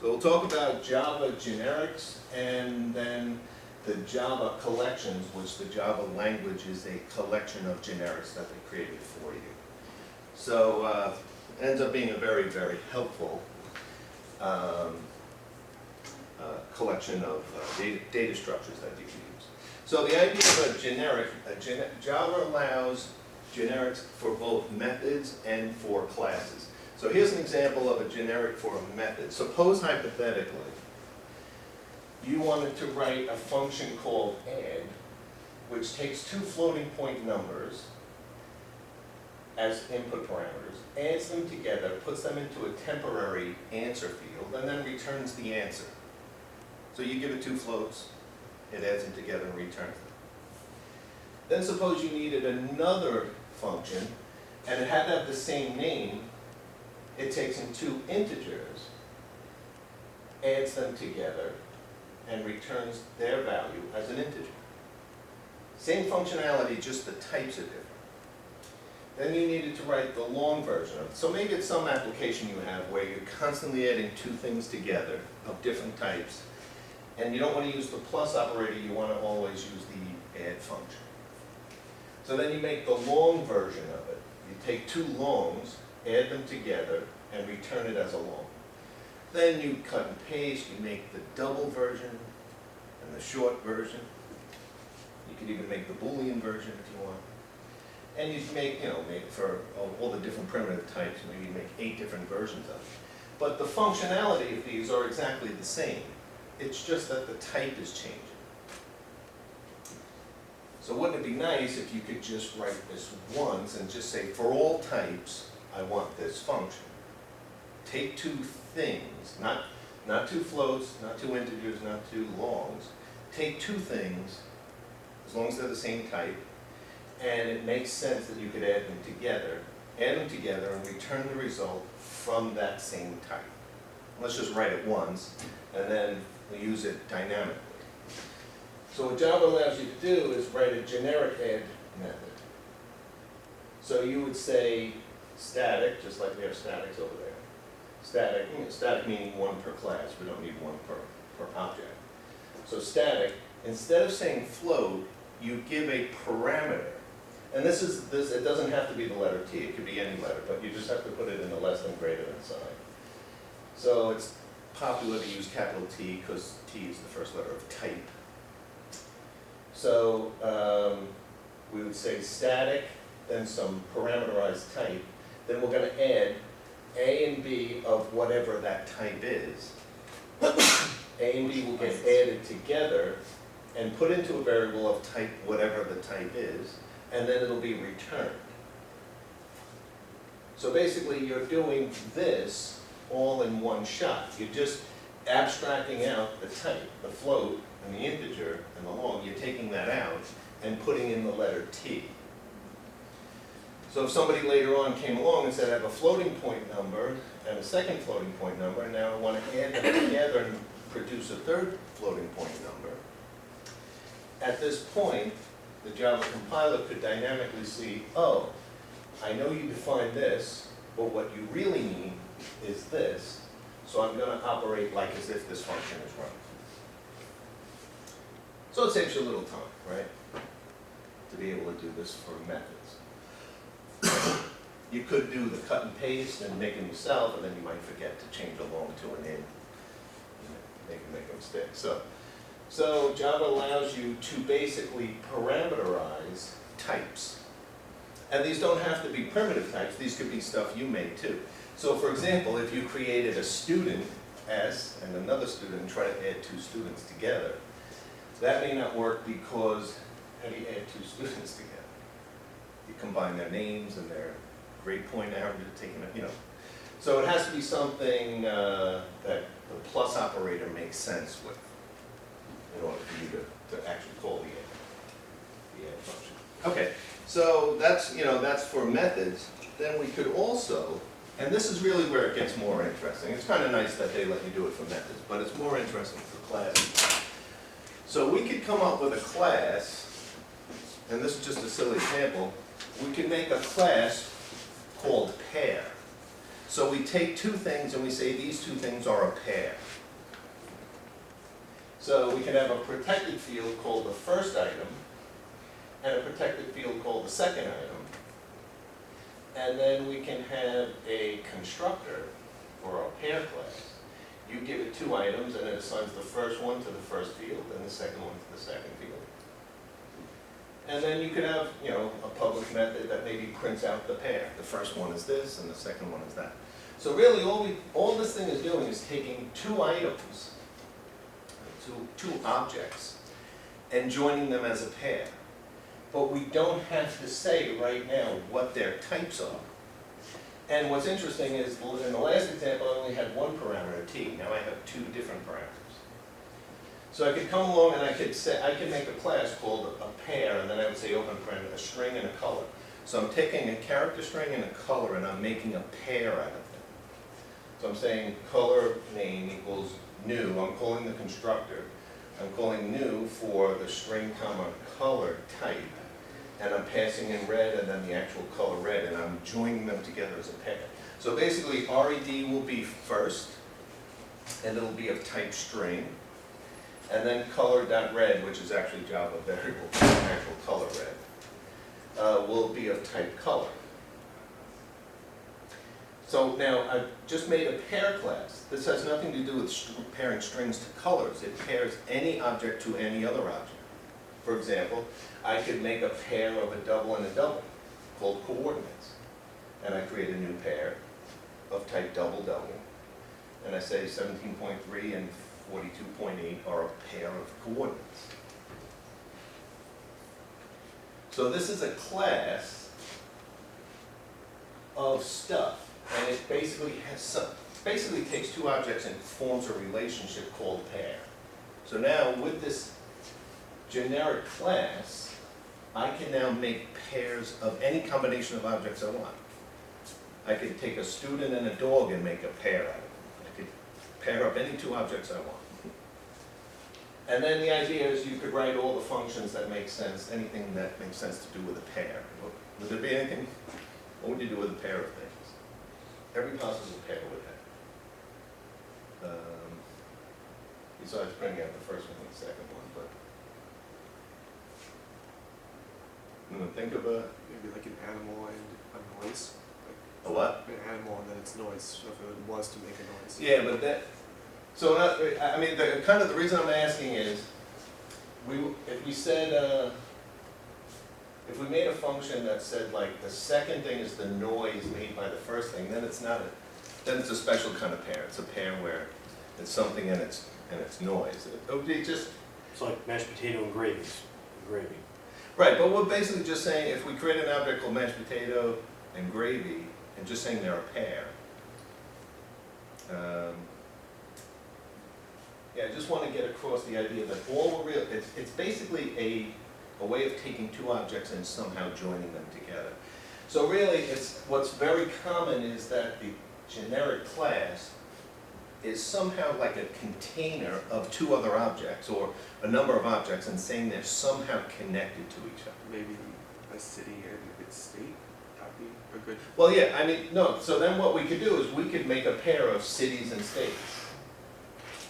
So we'll talk about Java generics and then the Java collections, which the Java language is a collection of generics that they created for you. So it ends up being a very, very helpful collection of data structures that you can use. So the idea of a generic, Java allows generics for both methods and for classes. So here's an example of a generic for a method. Suppose hypothetically, you wanted to write a function called add, which takes two floating point numbers as input parameters, adds them together, puts them into a temporary answer field, and then returns the answer. So you give it two floats, it adds them together and returns them. Then suppose you needed another function, and it had to have the same name. It takes in two integers, adds them together, and returns their value as an integer. Same functionality, just the types are different. Then you needed to write the long version of it. So maybe it's some application you have where you're constantly adding two things together of different types, and you don't want to use the plus operator, you want to always use the add function. So then you make the long version of it. You take two longs, add them together, and return it as a long. Then you cut and paste, you make the double version and the short version. You could even make the Boolean version if you want. And you make, make for all the different primitive types, maybe you make 8 different versions of it. But the functionality of these are exactly the same. It's just that the type is changing. So wouldn't it be nice if you could just write this once and just say, for all types, I want this function. Take two things, not two floats, not two integers, not two longs. Take two things, as long as they're the same type, and it makes sense that you could add them together and return the result from that same type. Let's just write it once, and then we use it dynamically. So what Java allows you to do is write a generic add method. So you would say static, just like we have statics over there. Static meaning one per class. We don't need one per object. So static, instead of saying float, you give a parameter. And this, it doesn't have to be the letter T, it could be any letter, but you just have to put it in the less than greater than sign. So it's popular to use capital T because T is the first letter of type. So we would say static, then some parameterized type, then we're going to add A and B of whatever that type is. A and B will get added together and put into a variable of type whatever the type is, and then it'll be returned. So basically you're doing this all in one shot. You're just abstracting out the type, the float, and the integer, and the long. You're taking that out and putting in the letter T. So if somebody later on came along and said, I have a floating point number and a second floating point number, and now I want to add them together and produce a third floating point number, at this point, the Java compiler could dynamically see, oh, I know you defined this, but what you really mean is this, so I'm going to operate like as if this function is running. So it saves you a little time, right, to be able to do this for methods. You could do the cut and paste and make them yourself, and then you might forget to change a long to an in. Make a mistake. So Java allows you to basically parameterize types. And these don't have to be primitive types, these could be stuff you made too. So for example, if you created a student S and another student and try to add two students together, that may not work because how do you add two students together? You combine their names and their grade point average, taking it, So it has to be something that the plus operator makes sense with in order for you to actually call the add function. Okay, so that's for methods. Then we could also, and this is really where it gets more interesting. It's kind of nice that they let you do it for methods, but it's more interesting for classes. So we could come up with a class, and this is just a silly example. We could make a class called pair. So we take two things and we say these two things are a pair. So we can have a protected field called the first item and a protected field called the second item. And then we can have a constructor or a pair class. You give it two items and it assigns the first one to the first field and the second one to the second field. And then you could have, you know, a public method that maybe prints out the pair. The first one is this and the second one is that. So really all this thing is doing is taking two items, two objects, and joining them as a pair. But we don't have to say right now what their types are. And what's interesting is in the last example I only had one parameter, t. Now I have two different parameters. So I could come along and I could make a class called a pair, and then I would say open parameter, a string and a color. So I'm taking a character string and a color and I'm making a pair out of them. So I'm saying color name equals new. I'm calling the constructor. I'm calling new for the string comma color type. And I'm passing in red and then the actual color red, and I'm joining them together as a pair. So basically red will be first, and it'll be of type string. And then color.red, which is actually Java variable, actual color red, will be of type color. So now I've just made a pair class. This has nothing to do with pairing strings to colors. It pairs any object to any other object. For example, I could make a pair of a double and a double called coordinates. And I create a new pair of type double-double. And I say 17.3 and 42.8 are a pair of coordinates. So this is a class of stuff, and it basically takes two objects and forms a relationship called pair. So now with this generic class, I can now make pairs of any combination of objects I want. I could take a student and a dog and make a pair out of them. I could pair up any two objects I want. And then the idea is you could write all the functions that make sense, anything that makes sense to do with a pair. Would there be anything? What would you do with a pair of things? Every possible pair would have. Besides bringing out the first one and the second one, but think of a... Maybe like an animal and a noise. A what? An animal and then its noise, so if it was to make a noise. Yeah, but that... So, I mean, the reason I'm asking is, if we said, if we made a function that said like the second thing is the noise made by the first thing, then it's not then it's a special kind of pair. It's a pair where it's something and it's noise. It would be just... It's like mashed potato and gravy. Right, but we're basically just saying if we create an object called mashed potato and gravy, and just saying they're a pair. Yeah, I just want to get across the idea that all we're it's basically a way of taking two objects and somehow joining them together. So really, what's very common is that the generic class is somehow like a container of two other objects or a number of objects and saying they're somehow connected to each other. Maybe a city and its state, that'd be a good... Well, yeah, I mean, no, so then what we could do is we could make a pair of cities and states.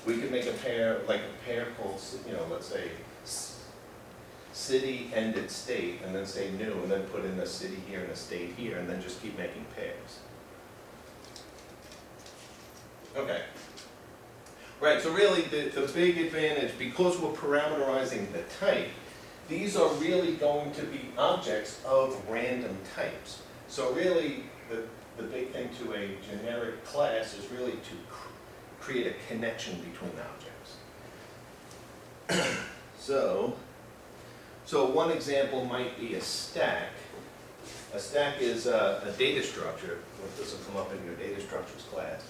We could make a pair, like a pair called, you know, let's say city and its state, and then say new, and then put in a city here and a state here, and then just keep making pairs. Okay. Right, so really the big advantage, because we're parameterizing the type, these are really going to be objects of random types. So really, the big thing to a generic class is really to create a connection between objects. So one example might be a stack. A stack is a data structure. Well, this will come up in your data structures class.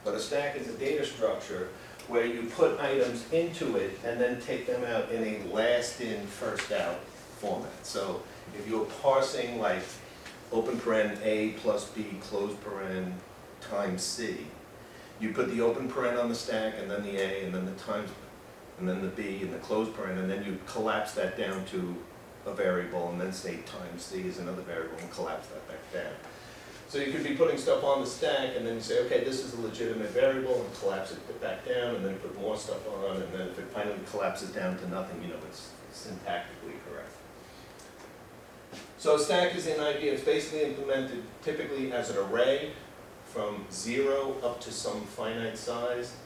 But a stack is a data structure where you put items into it and then take them out in a last in, first out format. So if you're parsing like open paren A plus B close paren times C, you put the open paren on the stack and then the A and then the times and then the B and the close paren, and then you collapse that down to a variable and then say times C is another variable and collapse that back down. So you could be putting stuff on the stack, and then you say, okay, this is a legitimate variable, and collapse it back down, and then put more stuff on, and then if it finally collapses down to nothing, you know, it's syntactically correct. So a stack is an idea, it's basically implemented typically as an array from 0 up to some finite size.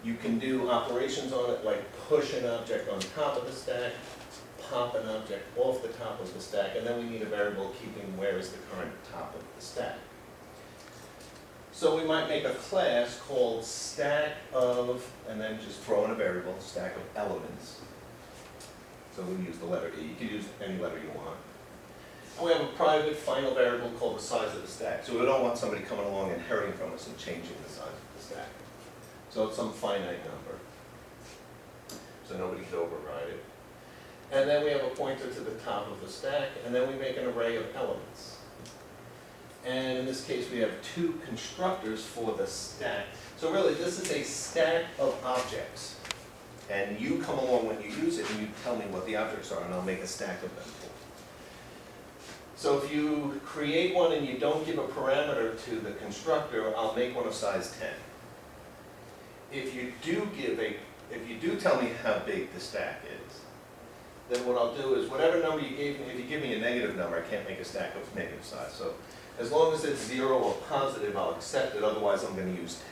You can do operations on it like push an object on top of the stack, pop an object off the top of the stack, and then we need a variable keeping where is the current top of the stack. So we might make a class called stack of, and then just throw in a variable, stack of elements. So we use the letter E, you can use any letter you want. And we have a private final variable called the size of the stack. So we don't want somebody coming along and inheriting from us and changing the size of the stack. So it's some finite number. So nobody can override it. And then we have a pointer to the top of the stack, and then we make an array of elements. And in this case, we have two constructors for the stack. So really, this is a stack of objects. And you come along when you use it, and you tell me what the objects are, and I'll make a stack of them for you. So if you create one and you don't give a parameter to the constructor, I'll make one of size 10. If you do tell me how big the stack is, then what I'll do is whatever number you gave me, if you give me a negative number, I can't make a stack of negative size. So as long as it's 0 or positive, I'll accept it, otherwise I'm going to use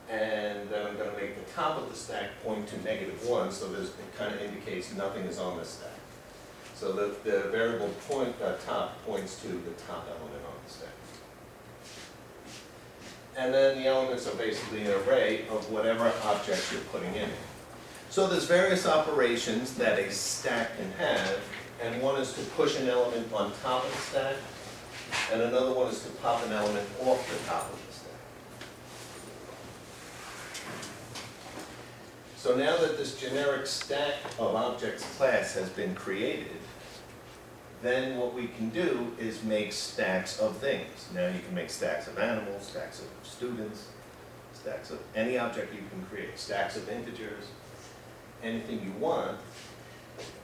10. And then I'm going to make the top of the stack point to -1, so it kind of indicates nothing is on the stack. So the variable top points to the top element on the stack. And then the elements are basically an array of whatever objects you're putting in. So there's various operations that a stack can have, and one is to push an element on top of the stack, and another one is to pop an element off the top of the stack. So now that this generic stack of objects class has been created, then what we can do is make stacks of things. Now you can make stacks of animals, stacks of students, stacks of any object you can create, stacks of integers, anything you want,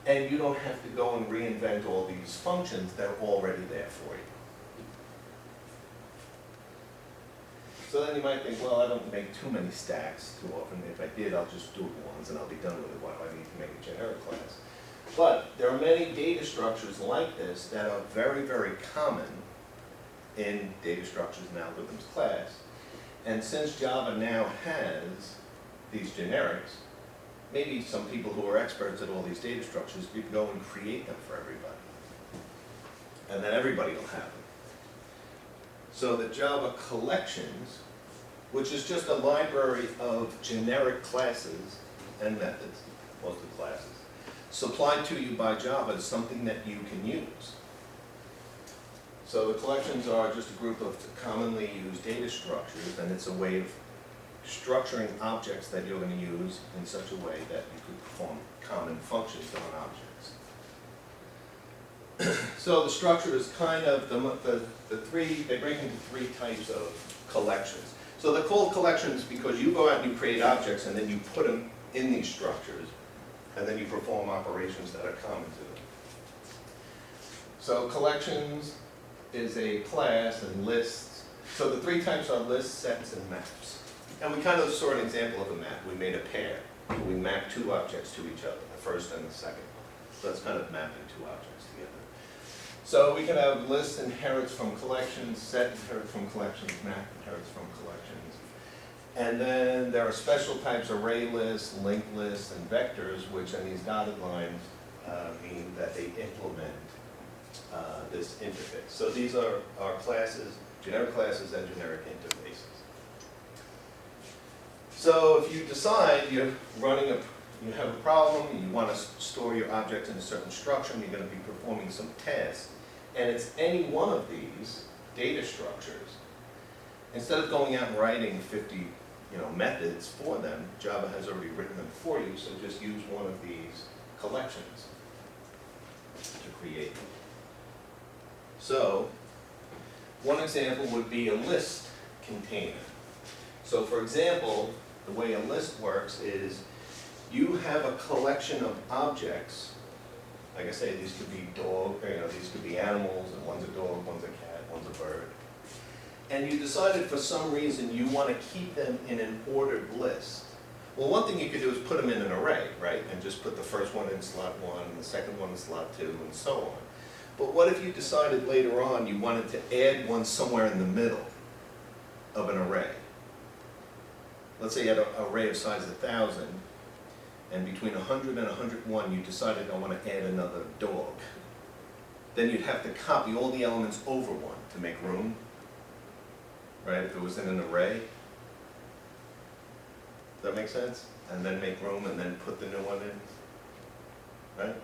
and you don't have to go and reinvent all these functions that are already there for you. So then you might think, well, I don't make too many stacks too often. If I did, I'll just do it once and I'll be done with it. Why do I need to make a generic class? But there are many data structures like this that are very, very common in data structures and algorithms class. And since Java now has these generics, maybe some people who are experts at all these data structures could go and create them for everybody. And then everybody will have them. So the Java collections, which is just a library of generic classes and methods, mostly classes, supplied to you by Java is something that you can use. So the collections are just a group of commonly used data structures, and it's a way of structuring objects that you're going to use in such a way that you could perform common functions on objects. So the structure is kind of they break into three types of collections. So they're called collections because you go out and you create objects and then you put them in these structures, and then you perform operations that are common to them. So collections is a class, and lists. So the three types are lists, sets, and maps. And we kind of saw an example of a map. We made a pair. We mapped two objects to each other, the first and the second. So that's kind of mapping two objects together. So we can have list inherits from collections, set inherits from collections, map inherits from collections. And then there are special types, array lists, linked lists, and vectors, which in these dotted lines mean that they implement this interface. So these are our classes, generic classes and generic interfaces. So if you decide you have a problem, you want to store your objects in a certain structure, and you're going to be performing some tasks, and it's any one of these data structures, instead of going out and writing 50 methods for them, Java has already written them for you, so just use one of these collections to create them. So, one example would be a list container. So for example, the way a list works is you have a collection of objects Like I say, these could be these could be animals, and one's a dog, one's a cat, one's a bird. And you decided for some reason you want to keep them in an ordered list. Well, one thing you could do is put them in an array, right? And just put the first one in slot 1, and the second one in slot 2, and so on. But what if you decided later on you wanted to add one somewhere in the middle of an array? Let's say you had an array of size 1,000, and between 100 and 101 you decided I want to add another dog. Then you'd have to copy all the elements over one to make room, right, if it was in an array. Does that make sense? And then make room and then put the new one in, right?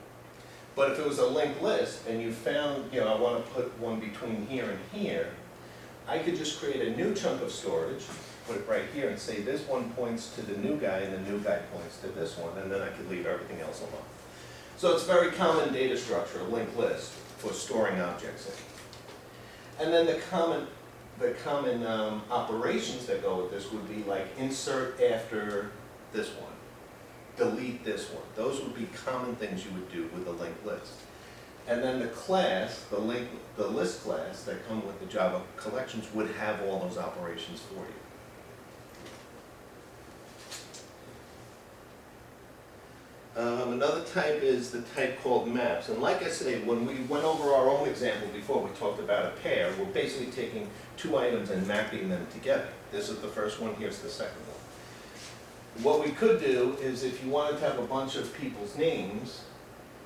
But if it was a linked list and you found, I want to put one between here and here, I could just create a new chunk of storage, put it right here and say this one points to the new guy and the new guy points to this one, and then I could leave everything else alone. So it's a very common data structure, a linked list, for storing objects in. And then the common operations that go with this would be like insert after this one, delete this one. Those would be common things you would do with a linked list. And then the class, the list class that come with the Java collections would have all those operations for you. Another type is the type called maps. And like I say, when we went over our own example before, we talked about a pair. We're basically taking two items and mapping them together. This is the first one, here's the second one. What we could do is if you wanted to have a bunch of people's names,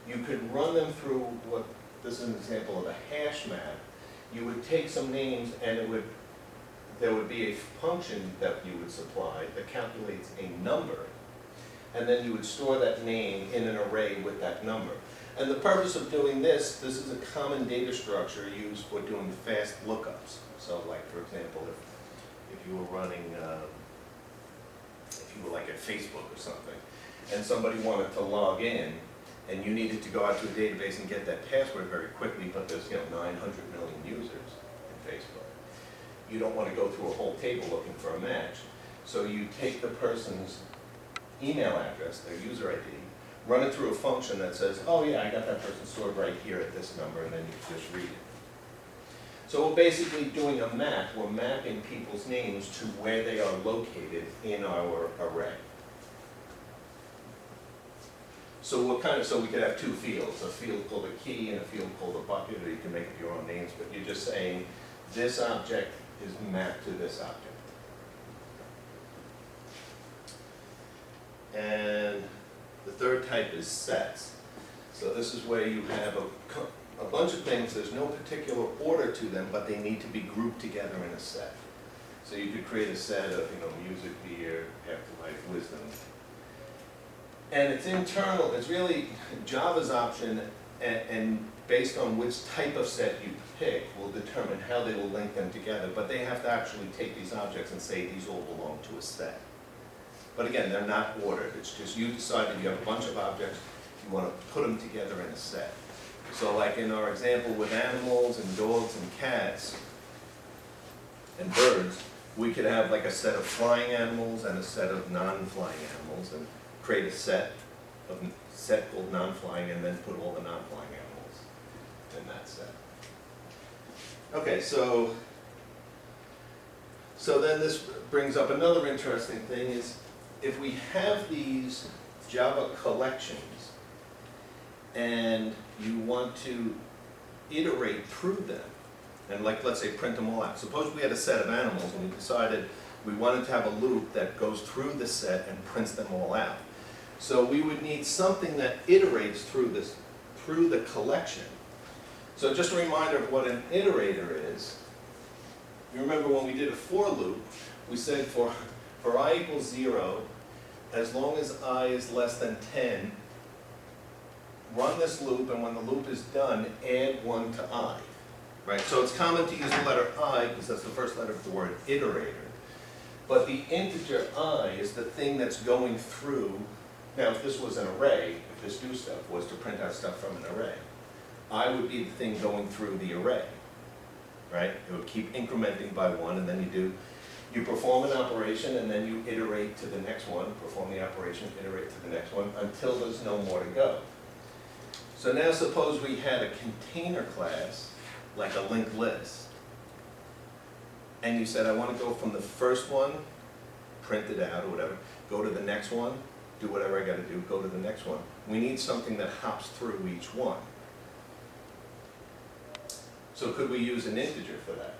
you could run them through this is an example of a hash map. You would take some names and there would be a function that you would supply that calculates a number. And then you would store that name in an array with that number. And the purpose of doing this is a common data structure used for doing fast lookups. So like, for example, if you were running, if you were like at Facebook or something, and somebody wanted to log in, and you needed to go out to a database and get that password very quickly, but there's 900 million users in Facebook. You don't want to go through a whole table looking for a match. So you take the person's email address, their user ID, run it through a function that says, oh yeah, I got that person stored right here at this number, and then you just read it. So we're basically doing a map. We're mapping people's names to where they are located in our array. So we could have two fields, a field called a key and a field called a bucket, or you can make up your own names, but you're just saying this object is mapped to this object. And the third type is sets. So this is where you have a bunch of things, there's no particular order to them, but they need to be grouped together in a set. So you could create a set of, music, beer, afterlife, wisdom. And it's internal, it's really Java's option, and based on which type of set you pick will determine how they will link them together, but they have to actually take these objects and say these all belong to a set. But again, they're not ordered. It's just you decided you have a bunch of objects, you want to put them together in a set. So like in our example with animals and dogs and cats and birds, we could have like a set of flying animals and a set of non-flying animals, and create a set called non-flying, and then put all the non-flying animals in that set. Okay, so then this brings up another interesting thing is, if we have these Java collections and you want to iterate through them, and like let's say print them all out. Suppose we had a set of animals and we decided we wanted to have a loop that goes through the set and prints them all out. So we would need something that iterates through the collection. So just a reminder of what an iterator is. You remember when we did a for loop, we said for I equals 0, as long as I is less than 10, run this loop, and when the loop is done, add 1 to I. Right? So it's common to use the letter I, because that's the first letter of the word iterator. But the integer I is the thing that's going through. Now, if this was an array, if this do stuff was to print out stuff from an array, I would be the thing going through the array. Right? It would keep incrementing by 1, and then you perform an operation, and then you iterate to the next one, perform the operation, iterate to the next one, until there's no more to go. So now suppose we had a container class, like a linked list, and you said, I want to go from the first one, print it out or whatever, go to the next one, do whatever I got to do, go to the next one. We need something that hops through each one. So could we use an integer for that?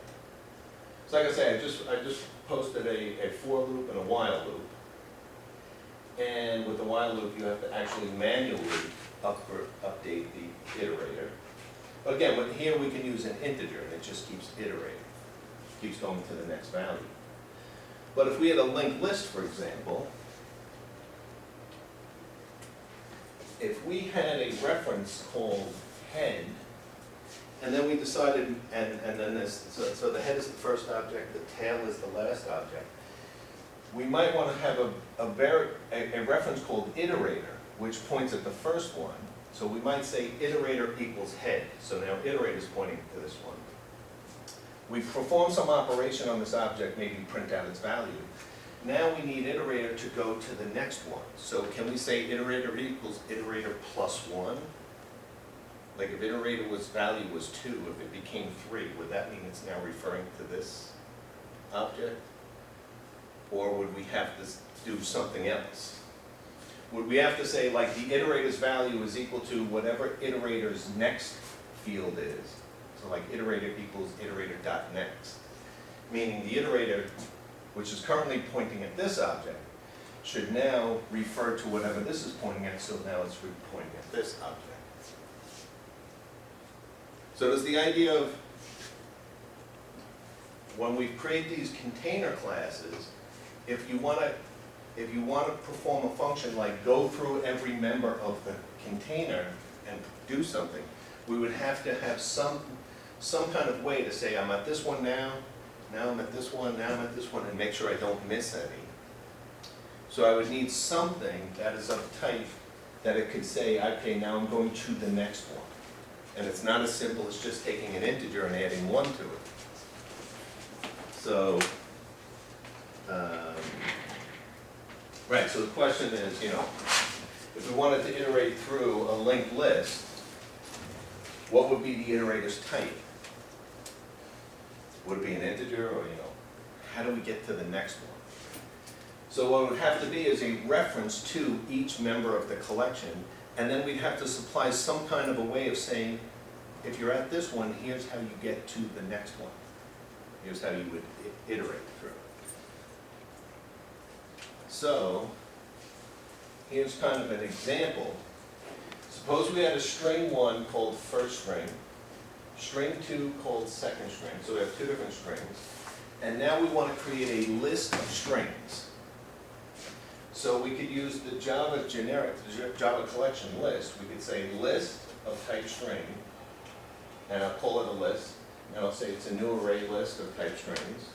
So like I say, I just posted a for loop and a while loop. And with the while loop, you have to actually manually update the iterator. But again, here we can use an integer and it just keeps iterating, keeps going to the next value. But if we had a linked list, for example, if we had a reference called head, and then we decided, and then this, so the head is the first object, the tail is the last object, we might want to have a reference called iterator, which points at the first one. So we might say iterator equals head. So now iterator is pointing to this one. We perform some operation on this object, maybe print out its value. Now we need iterator to go to the next one. So can we say iterator equals iterator plus 1? Like if iterator value was 2, if it became 3, would that mean it's now referring to this object? Or would we have to do something else? Would we have to say like the iterator's value is equal to whatever iterator's next field is? So like iterator equals iterator.next. Meaning the iterator, which is currently pointing at this object, should now refer to whatever this is pointing at, so now it's pointing at this object. So does the idea of when we create these container classes, if you want to perform a function like go through every member of the container and do something, we would have to have some kind of way to say I'm at this one now I'm at this one, now I'm at this one, and make sure I don't miss any. So I would need something that is of type that it could say, okay, now I'm going to the next one. And it's not as simple as just taking an integer and adding 1 to it. So, right, so the question is, if we wanted to iterate through a linked list, what would be the iterator's type? Would it be an integer, or, how do we get to the next one? So what it would have to be is a reference to each member of the collection, and then we'd have to supply some kind of a way of saying, if you're at this one, here's how you get to the next one. Here's how you would iterate through. So, here's kind of an example. Suppose we had a string 1 called first string 2 called second string, so we have 2 different strings, and now we want to create a list of strings. So we could use the Java Java collection list. We could say list of type string, and I'll call it a list, and I'll say it's a new array list of type strings.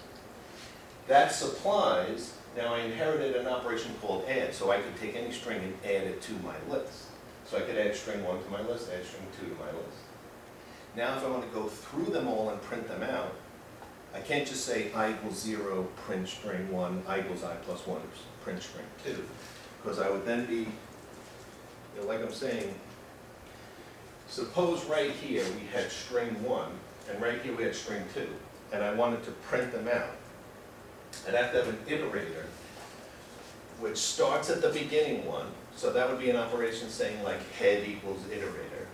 That supplies, now I inherited an operation called add, so I could take any string and add it to my list. So I could add string 1 to my list, add string 2 to my list. Now if I want to go through them all and print them out, I can't just say I equals 0, print string 1, I equals I plus 1, print string 2. Because I would then be, like I'm saying, suppose right here we had string 1, and right here we had string 2, and I wanted to print them out. I'd have to have an iterator, which starts at the beginning one, so that would be an operation saying like head equals iterator.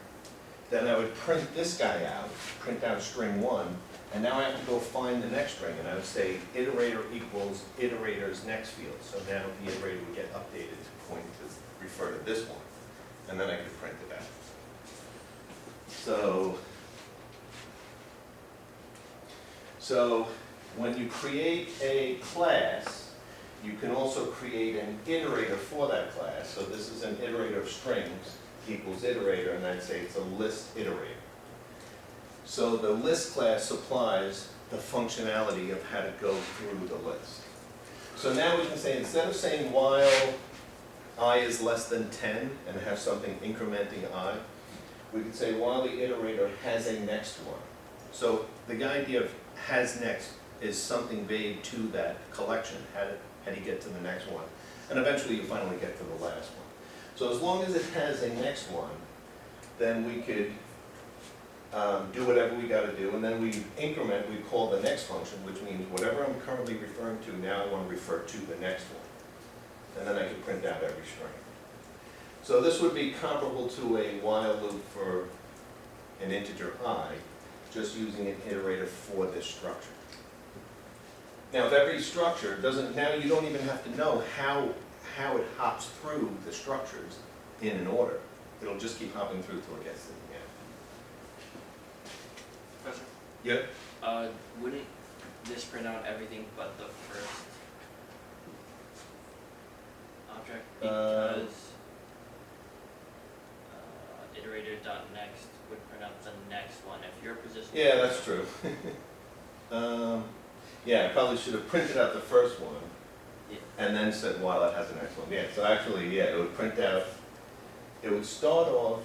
Then I would print this guy out, print out string 1, and now I have to go find the next string, and I would say iterator equals iterator's next field. So now the iterator would get updated to point to refer to this one, and then I could print it out. So when you create a class, you can also create an iterator for that class. So this is an iterator of strings equals iterator, and I'd say it's a list iterator. So the list class supplies the functionality of how to go through the list. So now we can say, instead of saying while I is less than 10 and have something incrementing I, we could say while the iterator has a next one. So the idea of has next is something vague to that collection. How do you get to the next one? And eventually you finally get to the last one. So as long as it has a next one, then we could do whatever we gotta do, and then we increment, we call the next function, which means whatever I'm currently referring to, now I wanna refer to the next one. And then I can print out every string. So this would be comparable to a while loop for an integer I, just using an iterator for this structure. Now, if every structure doesn't, now you don't even have to know how it hops through the structures in an order. It'll just keep hopping through till it gets to the end. Question. Yeah? Wouldn't this print out everything but the first object? Because iterator.next would print out the next one if your position. Yeah, that's true. Yeah, I probably should have printed out the first one Yeah. and then said, wow, that has the next one. Yeah, so actually, yeah, it would print out, it would start off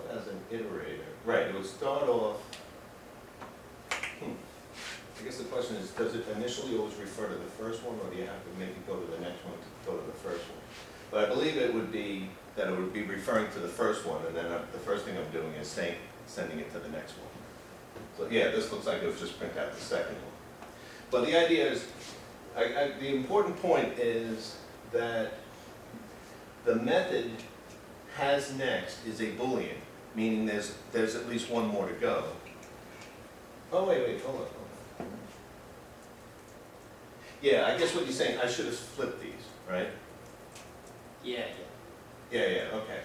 as an iterator. Right, it would start off, I guess the question is, does it initially always refer to the first one, or do you have to make it go to the next one to go to the first one? But I believe it would be, that it would be referring to the first one, and then the first thing I'm doing is sending it to the next one. So yeah, this looks like it would just print out the second one. But the idea is, the important point is that the method has next is a Boolean, meaning there's at least one more to go. Oh, wait, hold on. Yeah, I guess what you're saying, I should have flipped these, right? Yeah. Yeah, okay.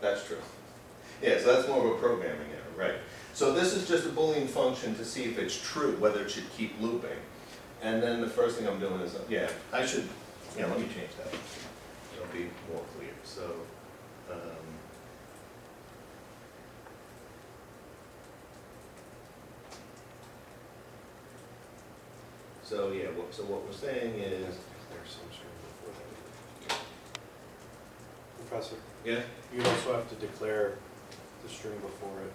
That's true. Yeah, so that's more of a programming error, right? So this is just a Boolean function to see if it's true, whether it should keep looping. And then the first thing I'm doing is, yeah, I should, yeah, let me change that. It'll be more clear. So yeah, so what we're saying is, There's some string before that. Professor, yeah, you'd also have to declare the string before it.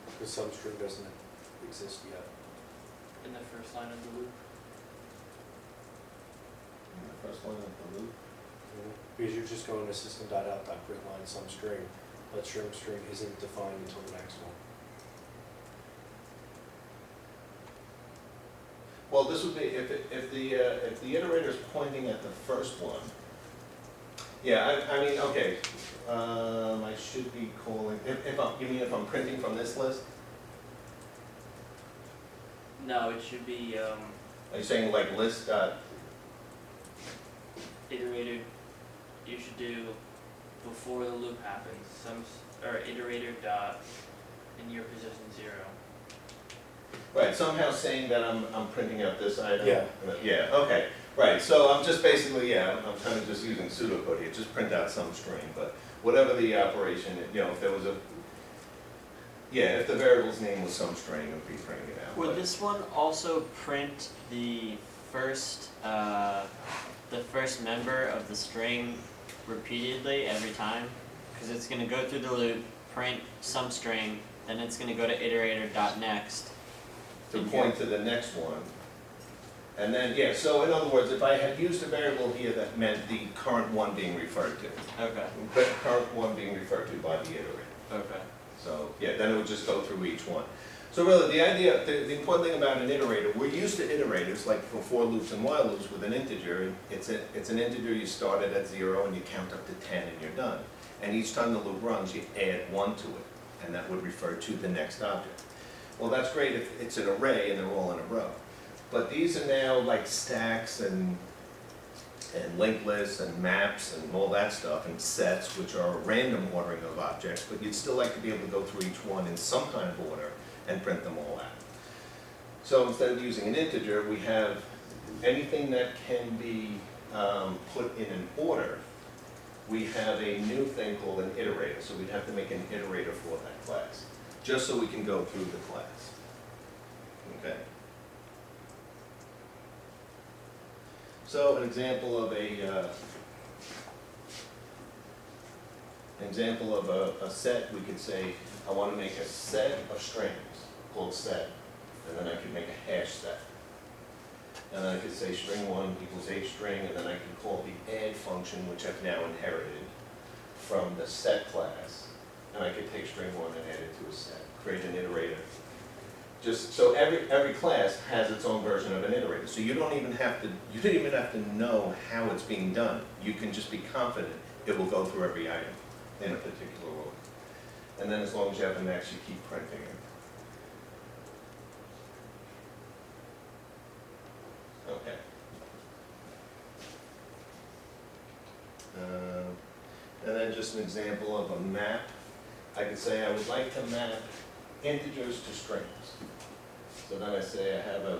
Because some string doesn't exist yet. In the first line of the loop. the first one of the loop. Because you're just going to system.out.println some string. That string isn't defined until the next one. Well, this would be, if the iterator is pointing at the first one, yeah, I mean, okay, I should be calling, you mean if I'm printing from this list? No, it should be Are you saying like list dot, iterator. You should do before the loop happens. Or iterator dot in your position 0. right, somehow saying that I'm printing out this item? Yeah. Yeah, okay, right, so I'm just basically, yeah, I'm kind of just using pseudocode here, just print out some string, but whatever the operation, you know, if there was a, yeah, if the variable's name was some string, it would be printing it out. Would but- this one also print the first member of the string repeatedly every time? Because it's going to go through the loop, print some string, then it's going to go to iterator.next. To point to the next one. And then, yeah, so in other words, if I had used a variable here that meant the current one being referred to, Okay. the current one being referred to by the iterator. Okay. So, yeah, then it would just go through each one. So really, the idea, the important thing about an iterator, we're used to iterators, like for for loops and while loops with an integer. It's an integer, you start it at 0 and you count up to 10 and you're done. And each time the loop runs, you add 1 to it, and that would refer to the next object. Well, that's great if it's an array and they're all in a row. But these are now like stacks and linked lists and maps and all that stuff, and sets, which are a random ordering of objects, but you'd still like to be able to go through each one in some kind of order and print them all out. So instead of using an integer, we have anything that can be put in an order. We have a new thing called an iterator, so we'd have to make an iterator for that class, just so we can go through the class. Okay? So an example of a set, we could say, I want to make a set of strings called set, and then I could make a hash set. And then I could say string 1 equals a string, and then I can call the add function, which I've now inherited from the set class. And I could take string 1 and add it to a set, create an iterator. Just, so every class has its own version of an iterator. So you don't even have to know how it's being done. You can just be confident it will go through every item in a particular order. And then as long as you have the max, you keep printing it. Okay. And then just an example of a map. I could say I would like to map integers to strings. So then I say I have a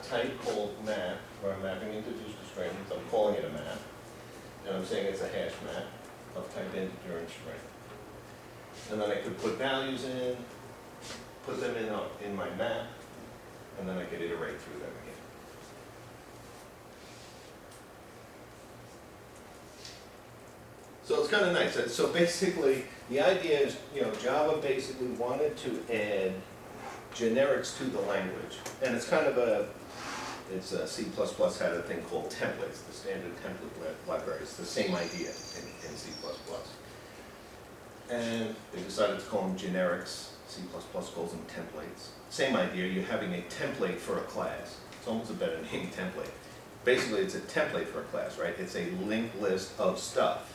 type called map, where I'm mapping integers to strings. I'm calling it a map. And I'm saying it's a hash map of type integer and string. And then I could put values in, put them in my map, and then I could iterate through them again. So it's kind of nice. So basically, the idea is, Java basically wanted to add generics to the language. And it's kind of C++ had a thing called templates, the standard template library. It's the same idea in C++. And they decided to call them generics. C++ calls them templates. Same idea, you're having a template for a class. It's almost a better name, template. Basically, it's a template for a class, right? It's a linked list of stuff,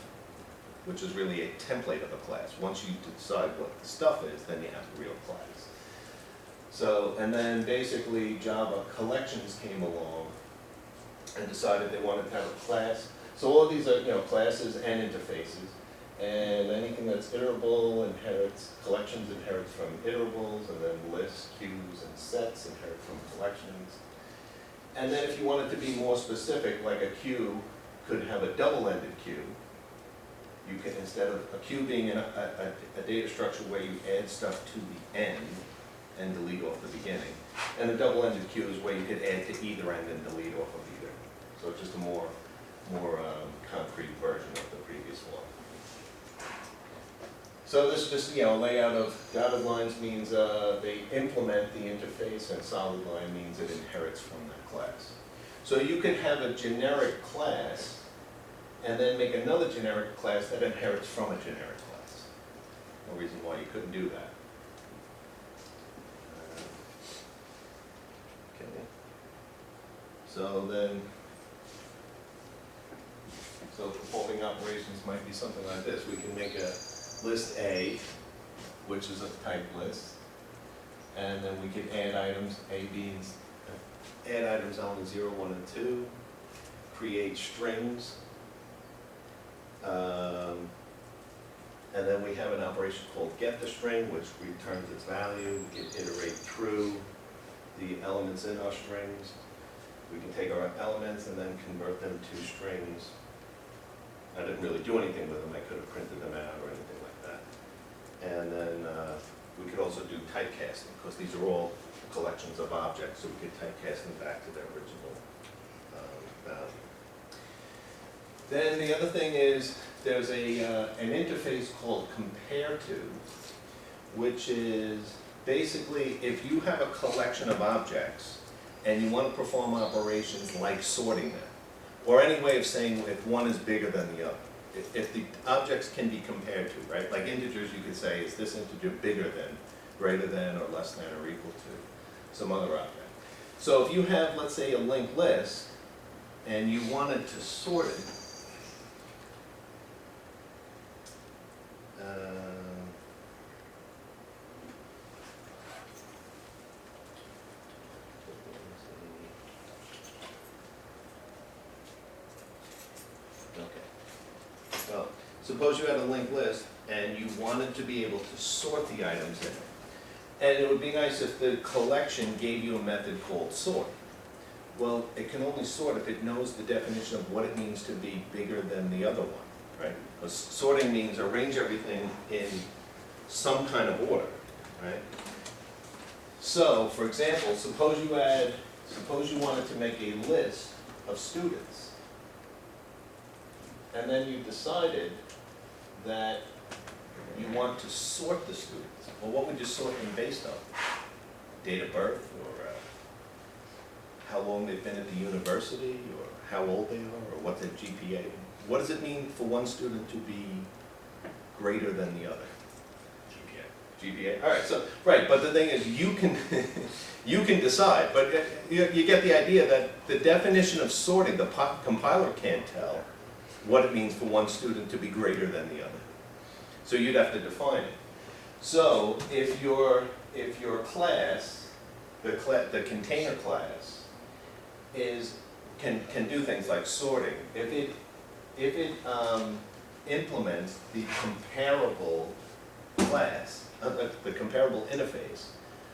which is really a template of a class. Once you decide what the stuff is, then you have a real class. So, and then basically Java collections came along and decided they wanted to have a class. So all of these are, classes and interfaces. And anything that's iterable inherits, collections inherits from iterables, and then lists, queues, and sets inherit from collections. And then if you wanted to be more specific, like a queue could have a double-ended queue. You can, instead of a queue being a data structure where you add stuff to the end and delete off the beginning, and a double-ended queue is where you could add to either end and delete off of either. So it's just a more concrete version of the previous one. So this is just, a layout of dotted lines means they implement the interface, and solid line means it inherits from that class. So you could have a generic class and then make another generic class that inherits from a generic class. No reason why you couldn't do that. Okay. So performing operations might be something like this. We can make a list A, which is a type list, and then we could add items A, B, and add items element 0, 1, and 2, create strings, and then we have an operation called get the string, which returns its value. We can iterate through the elements in our strings. We can take our elements and then convert them to strings. I didn't really do anything with them. I could have printed them out or anything like that. And then we could also do typecasting, because these are all collections of objects, so we could typecast them back to their original value. Then the other thing is there's an interface called compare to, which is basically if you have a collection of objects and you want to perform operations like sorting them, or any way of saying if one is bigger than the other. If the objects can be compared to, right? Like integers, you could say, is this integer bigger than, greater than, or less than, or equal to some other object? So if you have, let's say, a linked list, and you wanted to sort it, well, suppose you had a linked list and you wanted to be able to sort the items in it. And it would be nice if the collection gave you a method called sort. Well, it can only sort if it knows the definition of what it means to be bigger than the other one, right? Because sorting means arrange everything in some kind of order, right? So, for example, suppose you wanted to make a list of students. And then you decided that you want to sort the students. Well, what would you sort them based on? Date of birth, or how long they've been at the university, or how old they are, or what their GPA. What does it mean for one student to be greater than the other? GPA, all right, so, right, but the thing is, you can, you can decide, but you get the idea that the definition of sorting, the compiler can't tell what it means for one student to be greater than the other. So you'd have to define it. So if your class, the container class, can do things like sorting, if it implements the comparable class, the comparable interface.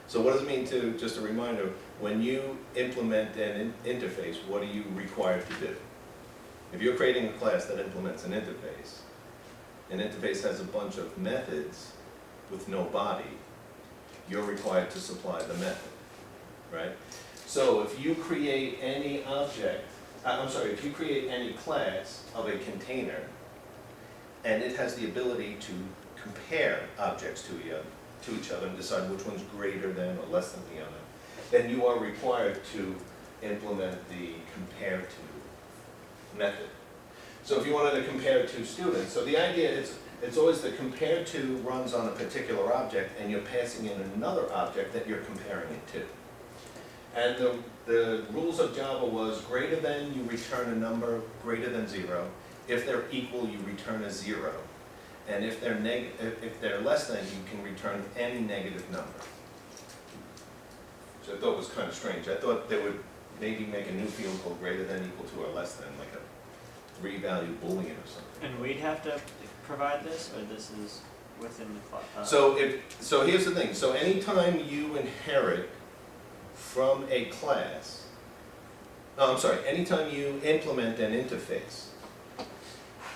So what does it mean to, just a reminder, when you implement an interface, what are you required to do? If you're creating a class that implements an interface has a bunch of methods with no body, you're required to supply the method, right? So if you create any if you create any class of a container, and it has the ability to compare objects to each other and decide which one's greater than or less than the other, then you are required to implement the compare to method. So if you wanted to compare two students, so the idea is, it's always the compare to runs on a particular object, and you're passing in another object that you're comparing it to. And the rules of Java was greater than, you return a number greater than 0. If they're equal, you return a 0. And if they're less than, you can return any negative number. Which I thought was kind of strange. I thought they would maybe make a new field called greater than, equal to, or less than, like a 3-value Boolean or something. And we'd have to provide this, or this is within the class? So here's the thing. So anytime you inherit from a class, anytime you implement an interface,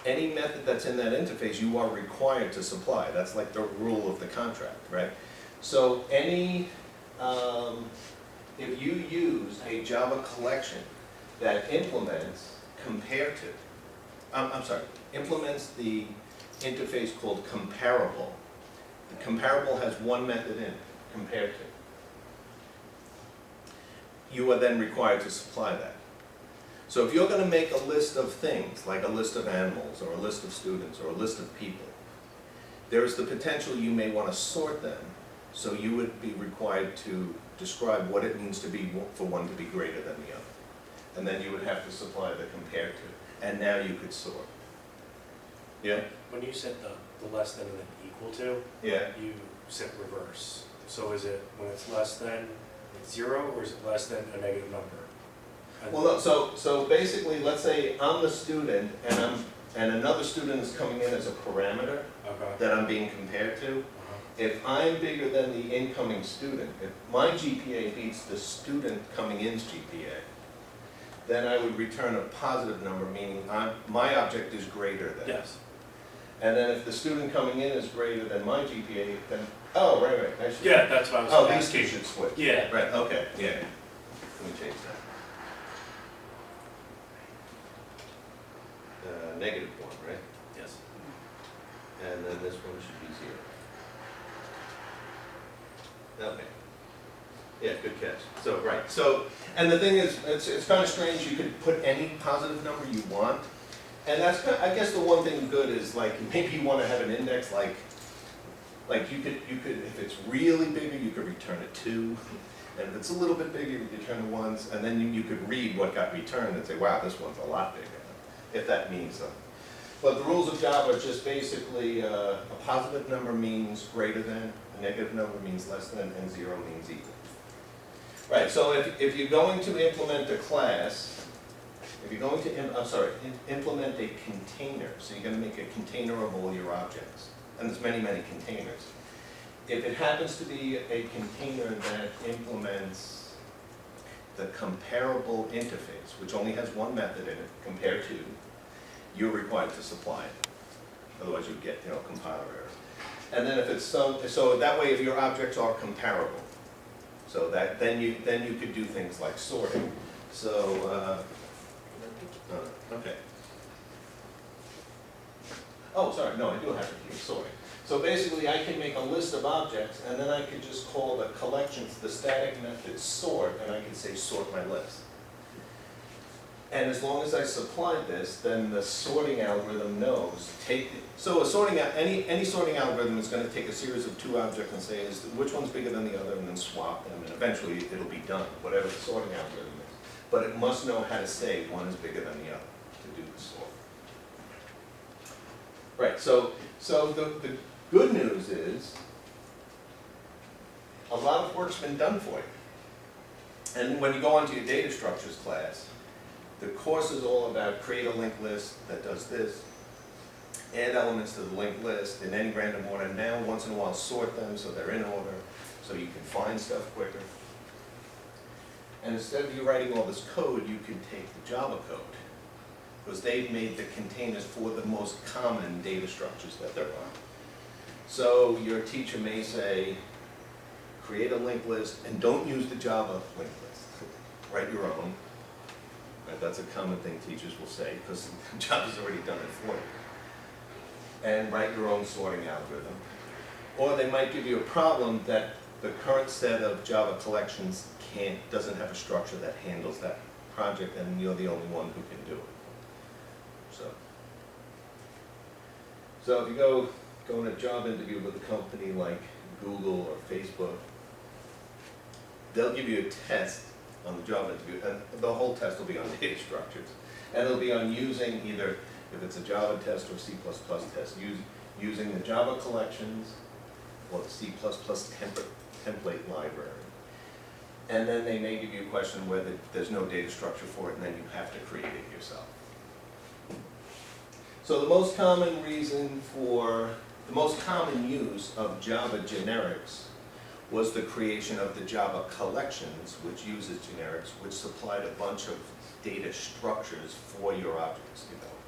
any method that's in that interface you are required to supply. That's like the rule of the contract, right? So if you use a Java collection that implements compare to, implements the interface called comparable. The comparable has one method in it, compare to. You are then required to supply that. So if you're going to make a list of things, like a list of animals, or a list of students, or a list of people, there is the potential you may want to sort them, so you would be required to describe what it means to be, for one to be greater than the other. And then you would have to supply the compare to, and now you could sort. Yeah? When you said the less than and then equal to, Yeah. you said reverse. So is it when it's less than, it's 0, or is it less than a negative number? And Well, no, so basically, let's say I'm the student, and another student is coming in as a parameter Okay. that I'm being compared to. If I'm bigger than the incoming student, if my GPA beats the student coming in's GPA, then I would return a positive number, meaning my object is greater than. Yes. And then if the student coming in is greater than my GPA, then, oh, right, I should. Yeah, that's what I was Oh, these asking. two should switch. Yeah. Right, okay, yeah. Let me change that. -1, right? Yes. And then this one should be 0. Okay. Yeah, good catch. So, right, so, and the thing is, it's kind of strange, you could put any positive number you want, and that's kind of, I guess the one thing good is, like, maybe you want to have an index, like you could, if it's really bigger, you could return a 2, and if it's a little bit bigger, you could return a 1, and then you could read what got returned and say, wow, this one's a lot bigger, if that means something. But the rules of Java are just basically, a positive number means greater than, a negative number means less than, and 0 means equal. Right, so if you're going to implement a class, if you're going to, implement a container, so you're going to make a container of all your objects, and there's many, many containers. If it happens to be a container that implements the comparable interface, which only has one method in it, compare to, you're required to supply it. Otherwise you get, compiler errors. And then if it's so that way if your objects are comparable, so that then you could do things like sorting. So, okay. Oh, sorry, no, I do have it here, sorting. So basically I can make a list of objects, and then I could just call the collections, the static method sort, and I could say sort my list. And as long as I supplied this, then the sorting algorithm knows, so any sorting algorithm is gonna take a series of two objects and say, which one's bigger than the other, and then swap them, and eventually it'll be done, whatever the sorting algorithm is. But it must know how to say one is bigger than the other to do the sort. Right, so the good news is, a lot of work's been done for you. And when you go onto your data structures class, the course is all about create a linked list that does this, add elements to the linked list in any random order. Now, once in a while, sort them so they're in order, so you can find stuff quicker. And instead of you writing all this code, you can take the Java code, because they've made the containers for the most common data structures that there are. So your teacher may say, create a linked list, and don't use the Java linked list. Write your own. Right, that's a common thing teachers will say, because Java's already done it for you. And write your own sorting algorithm. Or they might give you a problem that the current set of Java collections doesn't have a structure that handles that project, and you're the only one who can do it. So if you go on a job interview with a company like Google or Facebook, they'll give you a test on the job interview, and the whole test will be on data structures. And it'll be on using either, if it's a Java test or C++ test, using the Java collections or the C++ template library. And then they may give you a question where there's no data structure for it, and then you have to create it yourself. So the most common use of Java generics was the creation of the Java collections, which uses generics, which supplied a bunch of data structures for your objects development.